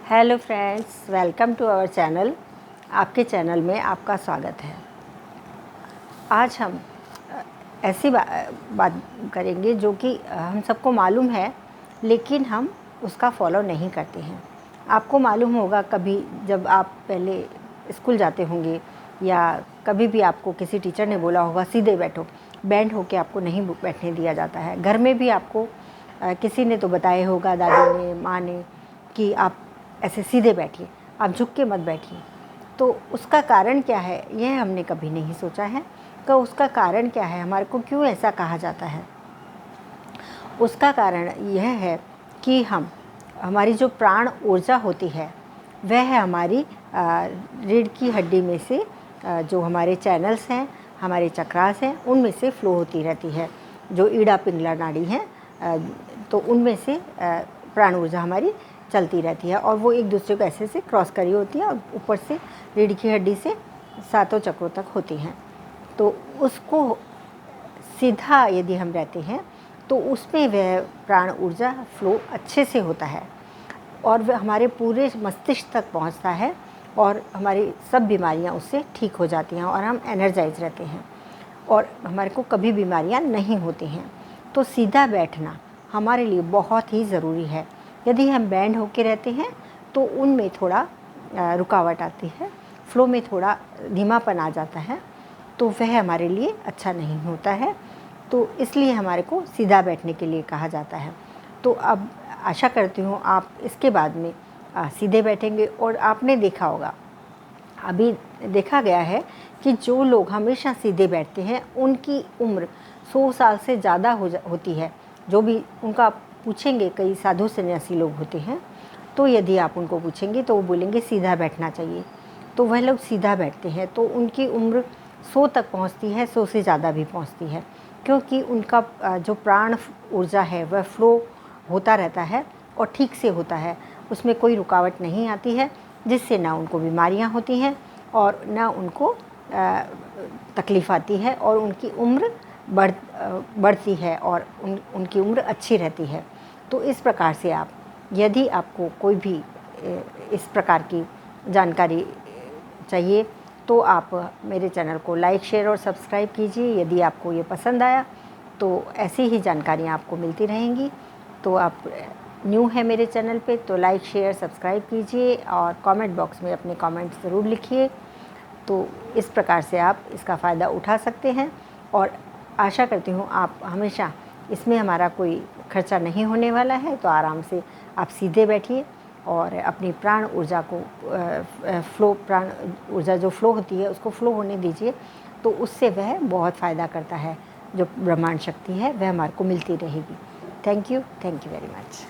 Hello friends, welcome to our channel. आपके channel में आपका स्वागत है। आज हम ऐसी बात करेंगे जो कि हम सबको मालूम है, लेकिन हम उसका फॉलो नहीं करते हैं। आपको मालूम होगा, कभी जब आप पहले स्कूल जाते होंगे या कभी भी आपको किसी टीचर ने बोला होगा सीधे बैठो, बेंड होके आपको नहीं बैठने दिया जाता है। घर में भी आपको किसी ने तो बताया होगा, दादी ने, माँ ने, कि आप ऐसे सीधे बैठिए, आप झुक के मत बैठिए। तो उसका कारण क्या है, यह हमने कभी नहीं सोचा है कि उसका कारण क्या है, हमारे को क्यों ऐसा कहा जाता है। उसका कारण यह है कि हमारी जो प्राण ऊर्जा होती है वह हमारी रीढ़ की हड्डी में से जो हमारे चैनल्स हैं, हमारे चक्रास हैं, उनमें से फ्लो होती रहती है। जो ईड़ा पिंगला नाड़ी हैं, तो उनमें से प्राण ऊर्जा हमारी चलती रहती है और वो एक दूसरे को ऐसे से क्रॉस करी होती है और ऊपर से रीढ़ की हड्डी से सातों चक्रों तक होती हैं। तो उसको सीधा यदि हम रहते हैं तो उसमें वह प्राण ऊर्जा फ्लो अच्छे से होता है और वह हमारे पूरे मस्तिष्क तक पहुंचता है और हमारी सब बीमारियां उससे ठीक हो जाती हैं और हम एनर्जाइज रहते हैं और हमारे को कभी बीमारियां नहीं होती हैं। तो सीधा बैठना हमारे लिए बहुत ही ज़रूरी है। यदि हम बैंड होके रहते हैं तो उनमें थोड़ा रुकावट आती है, फ्लो में थोड़ा धीमापन आ जाता है, तो वह हमारे लिए अच्छा नहीं होता है। तो इसलिए हमारे को सीधा बैठने के लिए कहा जाता है। तो अब आशा करती हूँ आप इसके बाद में सीधे बैठेंगे। और आपने देखा होगा, अभी देखा गया है कि जो लोग हमेशा सीधे बैठते हैं उनकी उम्र 100 साल से ज़्यादा होती है। जो भी उनका पूछेंगे, कई साधु सन्यासी लोग होते हैं, तो यदि आप उनको पूछेंगे तो वो बोलेंगे सीधा बैठना चाहिए। तो वह लोग सीधा बैठते हैं तो उनकी उम्र 100 तक पहुंचती है, 100 से ज़्यादा भी पहुंचती है, क्योंकि उनका जो प्राण ऊर्जा है वह फ्लो होता रहता है और ठीक से होता है, उसमें कोई रुकावट नहीं आती है, जिससे ना उनको बीमारियां होती हैं और ना उनको तकलीफ़ आती है और उनकी उम्र बढ़ती है और उनकी उम्र अच्छी रहती है। तो इस प्रकार से आप, यदि आपको कोई भी इस प्रकार की जानकारी चाहिए तो आप मेरे चैनल को लाइक, शेयर और सब्सक्राइब कीजिए। यदि आपको ये पसंद आया तो ऐसी ही जानकारियाँ आपको मिलती रहेंगी। तो आप न्यू है मेरे चैनल पे तो लाइक, शेयर, सब्सक्राइब कीजिए और कमेंट बॉक्स में अपने कमेंट्स ज़रूर लिखिए। तो इस प्रकार से आप इसका फ़ायदा उठा सकते हैं और आशा करती हूँ आप हमेशा, इसमें हमारा कोई खर्चा नहीं होने वाला है, तो आराम से आप सीधे बैठिए और अपनी प्राण ऊर्जा को प्राण ऊर्जा जो फ्लो होती है उसको फ्लो होने दीजिए। तो उससे वह बहुत फ़ायदा करता है। जो ब्रह्मांड शक्ति है वह हमारे को मिलती रहेगी। Thank you very much.